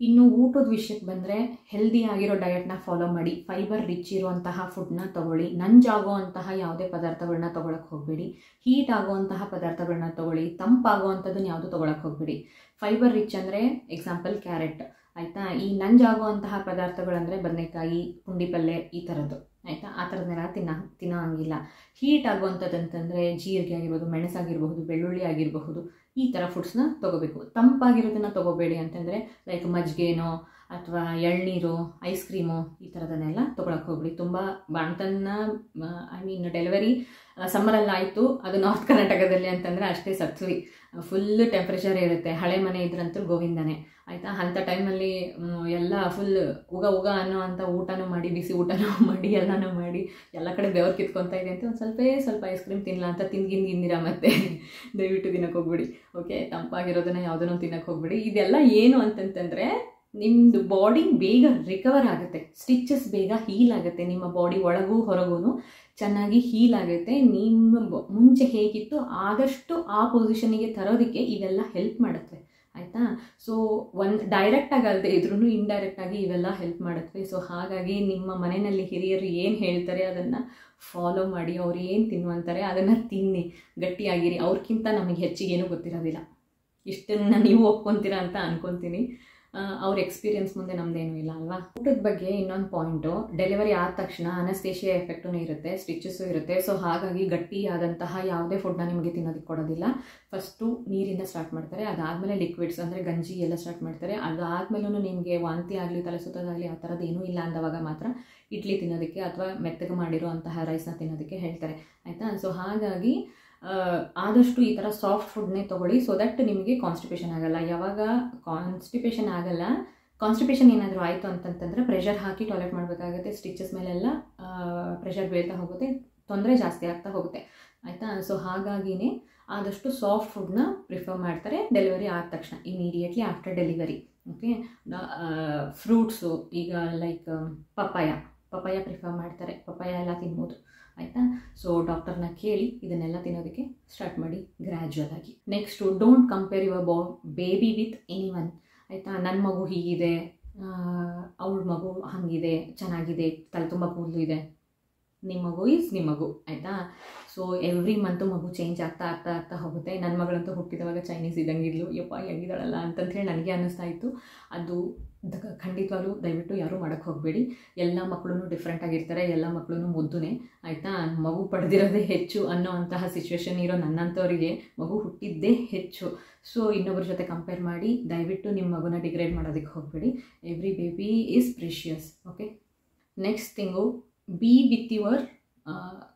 ಇನ್ನು ಊಟದ ವಿಷಯಕ್ಕೆ ಬಂದರೆ ಹೆಲ್ದಿ ಆಗಿರೋ ಡಯಟ್ನ ಫಾಲೋ ಮಾಡಿ. ಫೈಬರ್ ರಿಚ್ ಇರುವಂತಹ ಫುಡ್ನ ತೊಗೊಳ್ಳಿ. ನಂಜಾಗುವಂತಹ ಯಾವುದೇ ಪದಾರ್ಥಗಳನ್ನ ತೊಗೊಳಕ್ಕೆ ಹೋಗಬೇಡಿ. ಹೀಟ್ ಆಗುವಂತಹ ಪದಾರ್ಥಗಳನ್ನ ತೊಗೊಳ್ಳಿ. ತಂಪಾಗುವಂಥದ್ದನ್ನು ಯಾವುದು ತೊಗೊಳಕ್ಕೆ ಹೋಗಬೇಡಿ. ಫೈಬರ್ ರಿಚ್ ಅಂದರೆ ಎಕ್ಸಾಂಪಲ್ ಕ್ಯಾರೆಟ್, ಆಯಿತಾ. ಈ ನಂಜಾಗುವಂತಹ ಪದಾರ್ಥಗಳಂದರೆ ಬದನೆಕಾಯಿ, ಪುಂಡಿ ಪಲ್ಯ ಈ ಥರದ್ದು, ಆಯಿತಾ. ಆ ಥರದನ್ನೆಲ್ಲ ತಿನ್ನೋ ಹಂಗಿಲ್ಲ. ಹೀಟ್ ಆಗುವಂಥದ್ದು ಅಂತಂದರೆ ಜೀರಿಗೆ ಆಗಿರ್ಬೋದು, ಮೆಣಸಾಗಿರಬಹುದು, ಬೆಳ್ಳುಳ್ಳಿ ಆಗಿರಬಹುದು, ಈ ಥರ ಫುಡ್ಸ್ನ ತೊಗೋಬೇಕು. ತಂಪಾಗಿರೋದನ್ನು ತೊಗೋಬೇಡಿ ಅಂತಂದರೆ ಲೈಕ್ ಮಜ್ಜಿಗೆನೋ ಅಥವಾ ಎಳ್ನೀರು, ಐಸ್ ಕ್ರೀಮು ಈ ಥರದನ್ನೆಲ್ಲ ತೊಗೊಳಕ್ಕೆ ಹೋಗ್ಬಿಡಿ. ತುಂಬ ಬಾಣ್ತನ ಡೆಲಿವರಿ ಸಮ್ಮರಲ್ಲಿ ಆಯಿತು, ಅದು ನಾರ್ತ್ ಕರ್ನಾಟಕದಲ್ಲಿ ಅಂತಂದರೆ ಅಷ್ಟೇ ಸತ್ವಿ, ಫುಲ್ ಟೆಂಪ್ರೇಚರ್ ಇರುತ್ತೆ. ಹಳೆ ಮನೆ ಇದ್ರಂತೂ ಗೋವಿಂದನೇ, ಆಯಿತಾ. ಅಂಥ ಟೈಮಲ್ಲಿ ಎಲ್ಲ ಫುಲ್ ಉಗ ಅನ್ನೋ ಅಂಥ ಊಟನೂ ಮಾಡಿ, ಬಿಸಿ ಊಟನೂ ಮಾಡಿ, ಎಲ್ಲನೂ ಮಾಡಿ, ಎಲ್ಲ ಕಡೆ ಬೆವರು ಕಿತ್ಕೊತಾ ಇದೆ ಅಂತ ಒಂದು ಸ್ವಲ್ಪ ಐಸ್ ಕ್ರೀಮ್ ತಿನ್ನಲ್ಲ ಅಂತ ತಿಂದಿರಾ ಮತ್ತೆ ದಯವಿಟ್ಟು ತಿನ್ನಕ್ಕೆ ಹೋಗ್ಬಿಡಿ, ಓಕೆ. ತಂಪಾಗಿರೋದನ್ನು ಯಾವುದನ್ನು ತಿನ್ನಕ್ಕೆ ಹೋಗ್ಬಿಡಿ. ಇದೆಲ್ಲ ಏನು ಅಂತಂತಂದರೆ ನಿಮ್ಮದು ಬಾಡಿ ಬೇಗ ರಿಕವರ್ ಆಗುತ್ತೆ, ಸ್ಟಿಚಸ್ ಬೇಗ ಹೀಲ್ ಆಗುತ್ತೆ, ನಿಮ್ಮ ಬಾಡಿ ಒಳಗೂ ಹೊರಗೂ ಚೆನ್ನಾಗಿ ಹೀಲ್ ಆಗುತ್ತೆ. ನಿಮ್ಮ ಮುಂಚೆ ಹೇಗಿತ್ತು ಆದಷ್ಟು ಆ ಪೊಸಿಷನಿಗೆ ತರೋದಕ್ಕೆ ಇವೆಲ್ಲ ಹೆಲ್ಪ್ ಮಾಡುತ್ತೆ, ಆಯಿತಾ. ಸೊ ಡೈರೆಕ್ಟಾಗಿ ಅಲ್ಲದೆ ಇದ್ರೂ ಇಂಡೈರೆಕ್ಟಾಗಿ ಇವೆಲ್ಲ ಹೆಲ್ಪ್ ಮಾಡುತ್ತೆ. ಸೊ ಹಾಗಾಗಿ ನಿಮ್ಮ ಮನೆಯಲ್ಲಿ ಹಿರಿಯರು ಏನು ಹೇಳ್ತಾರೆ ಅದನ್ನು ಫಾಲೋ ಮಾಡಿ. ಅವ್ರು ಏನು ತಿನ್ನುವಂತಾರೆ ಅದನ್ನು ತಿನ್ನಿ, ಗಟ್ಟಿಯಾಗಿರಿ. ಅವ್ರಿಗಿಂತ ನಮಗೆ ಹೆಚ್ಚಿಗೇನೂ ಗೊತ್ತಿರೋದಿಲ್ಲ. ಇಷ್ಟನ್ನು ನೀವು ಒಪ್ಕೊತೀರಾ ಅಂತ ಅಂದ್ಕೊತೀನಿ. ಅವ್ರ ಎಕ್ಸ್ಪೀರಿಯನ್ಸ್ ಮುಂದೆ ನಮ್ಮದೇನೂ ಇಲ್ಲ ಅಲ್ವಾ. ಊಟದ ಬಗ್ಗೆ ಇನ್ನೊಂದು ಪಾಯಿಂಟು, ಡೆಲಿವರಿ ಆದ ತಕ್ಷಣ ಅನಸ್ತೇಷಿಯಾ ಎಫೆಕ್ಟೂ ಇರುತ್ತೆ, ಸ್ಟಿಚಸ್ಸು ಇರುತ್ತೆ. ಸೊ ಹಾಗಾಗಿ ಗಟ್ಟಿಯಾದಂತಹ ಯಾವುದೇ ಫುಡ್ನ ನಿಮಗೆ ತಿನ್ನೋದಕ್ಕೆ ಕೊಡೋದಿಲ್ಲ. ಫಸ್ಟು ನೀರಿಂದ ಸ್ಟಾರ್ಟ್ ಮಾಡ್ತಾರೆ, ಅದಾದಮೇಲೆ ಲಿಕ್ವಿಡ್ಸ್ ಅಂದರೆ ಗಂಜಿ ಎಲ್ಲ ಸ್ಟಾರ್ಟ್ ಮಾಡ್ತಾರೆ. ಅದಾದಮೇಲೂ ನಿಮಗೆ ವಾಂತಿ ಆಗಲಿ, ತಲೆ ಸುತ್ತೋದಾಗಲಿ ಆ ಥರದ್ದು ಏನೂ ಇಲ್ಲ ಅಂದವಾಗ ಮಾತ್ರ ಇಡ್ಲಿ ತಿನ್ನೋದಕ್ಕೆ ಅಥವಾ ಮೆತ್ತಗೆ ಮಾಡಿರೋ ಅಂತಹ ರೈಸ್ನ ತಿನ್ನೋದಕ್ಕೆ ಹೇಳ್ತಾರೆ, ಆಯಿತಾ. ಸೊ ಹಾಗಾಗಿ ಆದಷ್ಟು ಈ ಥರ ಸಾಫ್ಟ್ ಫುಡ್ನೇ ತೊಗೊಳ್ಳಿ, ಸೊ ದಟ್ ನಿಮಗೆ ಕಾನ್ಸ್ಟಿಪೇಷನ್ ಆಗಲ್ಲ. ಯಾವಾಗ ಕಾನ್ಸ್ಟಿಪೇಷನ್ ಏನಾದರೂ ಆಯಿತು ಅಂತಂತಂದರೆ ಪ್ರೆಷರ್ ಹಾಕಿ ಟಾಯ್ಲೆಟ್ ಮಾಡಬೇಕಾಗುತ್ತೆ, ಸ್ಟಿಚಸ್ ಮೇಲೆಲ್ಲ ಪ್ರೆಷರ್ ಬೀಳ್ತಾ ಹೋಗುತ್ತೆ, ತೊಂದರೆ ಜಾಸ್ತಿ ಆಗ್ತಾ ಹೋಗುತ್ತೆ, ಆಯಿತಾ. ಸೊ ಹಾಗಾಗಿನೇ ಆದಷ್ಟು ಸಾಫ್ಟ್ ಫುಡ್ನ ಪ್ರಿಫರ್ ಮಾಡ್ತಾರೆ ಡೆಲಿವರಿ ಆದ ತಕ್ಷಣ, immediately after delivery, okay. Fruits ಈಗ ಲೈಕ್ ಪಪಾಯ ಪ್ರಿಫರ್ ಮಾಡ್ತಾರೆ, ಪಪಾಯ ಎಲ್ಲ ತಿನ್ಬೋದು, ಆಯಿತಾ. ಸೊ ಡಾಕ್ಟರ್ನ ಕೇಳಿ ಇದನ್ನೆಲ್ಲ ತಿನ್ನೋದಕ್ಕೆ ಸ್ಟಾರ್ಟ್ ಮಾಡಿ ಗ್ರ್ಯಾಜುವಲ್ ಆಗಿ. Next don't compare your baby with anyone, ಆಯಿತಾ. ನನ್ನ ಮಗು ಹೀಗಿದೆ, ಅವಳ ಮಗು ಹಾಗಿದೆ, ಚೆನ್ನಾಗಿದೆ, ತಲೆ ತುಂಬ ಕೂದಲು ಇದೆ, ನಿಮ್ಮ ಮಗು ನಿಮ್ಮ ಮಗು, ಆಯಿತಾ. ಸೊ ಎವ್ರಿ ಮಂತು ಮಗು ಚೇಂಜ್ ಆಗ್ತಾ ಹೋಗುತ್ತೆ. ನನ್ನ ಮಗಳಂತೂ ಹುಟ್ಟಿದವಾಗ ಚೈನೀಸ್ ಇದ್ದಂಗಿದ್ಲು, ಯಪ್ಪ ಹೆಂಗಿದ್ದಾಳಲ್ಲ ಅಂತಂತೇಳಿ ನನಗೆ ಅನ್ನಿಸ್ತಾ ಇತ್ತು. ಅದು ಖಂಡಿತವಾಗ್ಲೂ ದಯವಿಟ್ಟು ಯಾರೂ ಮಾಡೋಕ್ಕೆ ಹೋಗಬೇಡಿ. ಎಲ್ಲ ಮಕ್ಕಳು ಡಿಫ್ರೆಂಟ್ ಆಗಿರ್ತಾರೆ, ಎಲ್ಲ ಮಕ್ಕಳು ಮುದ್ದುನೇ, ಆಯಿತಾ. ಮಗು ಪಡೆದಿರೋದೇ ಹೆಚ್ಚು ಅನ್ನೋ ಅಂತಹ ಸಿಚುವೇಶನ್ ಇರೋ ನನ್ನಂಥವರಿಗೆ ಮಗು ಹುಟ್ಟಿದ್ದೇ ಹೆಚ್ಚು. ಸೊ ಇನ್ನೊಬ್ಬರ ಜೊತೆ ಕಂಪೇರ್ ಮಾಡಿ ದಯವಿಟ್ಟು ನಿಮ್ಮ ಮಗುನ ಡಿಗ್ರೇಡ್ ಮಾಡೋದಕ್ಕೆ ಹೋಗಬೇಡಿ. Every baby is precious, okay. Next thing, be with your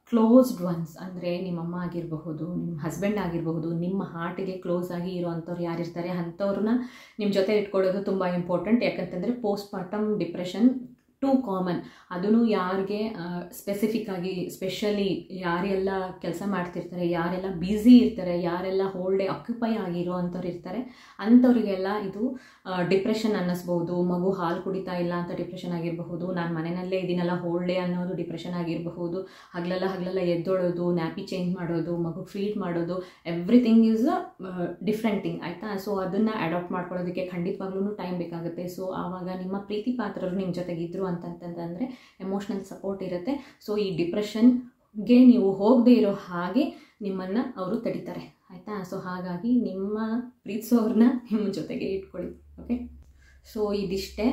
closed once, ಅಂದರೆ ನಿಮ್ಮಮ್ಮ ಆಗಿರಬಹುದು, ನಿಮ್ಮ ಹಸ್ಬೆಂಡ್ ಆಗಿರಬಹುದು, ನಿಮ್ಮ ಹಾರ್ಟಿಗೆ ಕ್ಲೋಸ್ ಆಗಿ ಇರೋವಂಥವ್ರು ಯಾರಿರ್ತಾರೆ ಅಂಥವ್ರನ್ನ ನಿಮ್ಮ ಜೊತೆ ಇಟ್ಕೊಳ್ಳೋದು ತುಂಬ ಇಂಪಾರ್ಟೆಂಟ್. ಯಾಕಂತಂದರೆ post partum depression two common. ಅದೂ ಯಾರಿಗೆ ಸ್ಪೆಸಿಫಿಕ್ ಆಗಿ ಸ್ಪೆಷಲಿ ಯಾರೆಲ್ಲ ಕೆಲಸ ಮಾಡ್ತಿರ್ತಾರೆ, ಯಾರೆಲ್ಲ ಬ್ಯುಸಿ ಇರ್ತಾರೆ, ಯಾರೆಲ್ಲ ಹೋಲ್ ಡೇ ಆಕ್ಯುಪೈ ಆಗಿರೋ ಅಂಥವ್ರು ಇರ್ತಾರೆ, ಅಂಥವ್ರಿಗೆಲ್ಲ ಇದು ಡಿಪ್ರೆಷನ್ ಅನ್ನಿಸ್ಬೋದು. ಮಗು ಹಾಲು ಕುಡಿತಾ ಇಲ್ಲ ಅಂತ ಡಿಪ್ರೆಷನ್ ಆಗಿರಬಹುದು, ನಾನು ಮನೆಯಲ್ಲೇ ಇದೀನಲ್ಲ ಹೋಲ್ ಡೇ ಅನ್ನೋದು ಡಿಪ್ರೆಷನ್ ಆಗಿರಬಹುದು, ಹಗಲೆಲ್ಲ ಎದ್ದೊಳೋದು, ನ್ಯಾಪಿ ಚೇಂಜ್ ಮಾಡೋದು, ಮಗು ಫೀಡ್ ಮಾಡೋದು, ಎವ್ರಿಥಿಂಗ್ ಈಸ್ ಡಿಫ್ರೆಂಟ್ ಥಿಂಗ್ ಆಯಿತಾ. ಸೊ ಅದನ್ನು ಅಡಾಪ್ಟ್ ಮಾಡ್ಕೊಳ್ಳೋದಕ್ಕೆ ಖಂಡಿತವಾಗ್ಲೂ ಟೈಮ್ ಬೇಕಾಗುತ್ತೆ. ಸೊ ಆವಾಗ ನಿಮ್ಮ ಪ್ರೀತಿ ಪಾತ್ರರು ನಿಮ್ಮ ಜೊತೆಗಿದ್ರು ಅಂತಂತಂದರೆ ಎಮೋಷ್ನಲ್ ಸಪೋರ್ಟ್ ಇರುತ್ತೆ. ಸೊ ಈ ಡಿಪ್ರೆಷನ್ಗೆ ನೀವು ಹೋಗದೇ ಇರೋ ಹಾಗೆ ನಿಮ್ಮನ್ನು ಅವರು ತಡಿತಾರೆ ಆಯಿತಾ. ಸೊ ಹಾಗಾಗಿ ನಿಮ್ಮ ಪ್ರೀತಿಸೋರನ್ನ ನಿಮ್ಮ ಜೊತೆಗೆ ಇಟ್ಕೊಳ್ಳಿ. ಓಕೆ, ಸೊ ಇದಿಷ್ಟೇ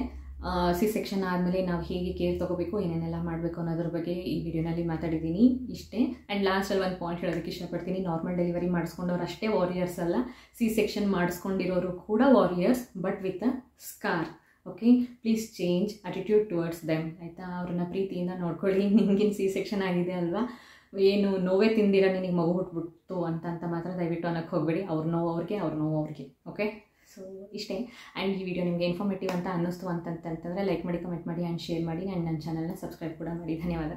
ಸಿ ಸೆಕ್ಷನ್ ಆದಮೇಲೆ ನಾವು ಹೇಗೆ ಕೇರ್ ತೊಗೋಬೇಕು, ಏನೇನೆಲ್ಲ ಮಾಡಬೇಕು ಅನ್ನೋದ್ರ ಬಗ್ಗೆ ಈ ವಿಡಿಯೋನಲ್ಲಿ ಮಾತಾಡಿದ್ದೀನಿ. ಇಷ್ಟೇ. ಆ್ಯಂಡ್ ಲಾಸ್ಟಲ್ಲಿ ಒಂದು ಪಾಯಿಂಟ್ ಹೇಳೋದಕ್ಕೆ ಇಷ್ಟಪಡ್ತೀನಿ. ನಾರ್ಮಲ್ ಡೆಲಿವರಿ ಮಾಡಿಸ್ಕೊಂಡವ್ರು ಅಷ್ಟೇ ವಾರಿಯರ್ಸ್ ಅಲ್ಲ, ಸಿ ಸೆಕ್ಷನ್ ಮಾಡಿಸ್ಕೊಂಡಿರೋರು ಕೂಡ warriors, but with a scar. Okay, please change attitude towards them ಆಯಿತಾ. ಅವ್ರನ್ನ ಪ್ರೀತಿಯಿಂದ ನೋಡ್ಕೊಳ್ಳಿ. ನಿಮಗಿನ್ ಸಿ ಸೆಕ್ಷನ್ ಆಗಿದೆ ಅಲ್ವಾ, ಏನು ನೋವೇ ತಿಂದಿರ ನಿನಗೆ ಮಗು ಹುಟ್ಬಿಟ್ಟು ಅಂತ ಮಾತ್ರ ದಯವಿಟ್ಟು ಅನ್ನೋಕ್ಕೆ ಹೋಗಬೇಡಿ. ಅವ್ರ ನೋವು ಅವ್ರಿಗೆ. ಓಕೆ, ಸೊ ಇಷ್ಟೇ. ಆ್ಯಂಡ್ ಈ ವಿಡಿಯೋ ನಿಮಗೆ ಇನ್ಫಾರ್ಮೇಟಿವ್ ಅಂತ ಅನ್ನಿಸ್ತು ಅಂತಂತಂದರೆ ಲೈಕ್ ಮಾಡಿ, ಕಮೆಂಟ್ ಮಾಡಿ ಆ್ಯಂಡ್ ಶೇರ್ ಮಾಡಿ. ಆ್ಯಂಡ್ ನನ್ನ ಚಾನಲ್ನ ಸಬ್ಸ್ಕ್ರೈಬ್ ಕೂಡ ಮಾಡಿ. ಧನ್ಯವಾದ.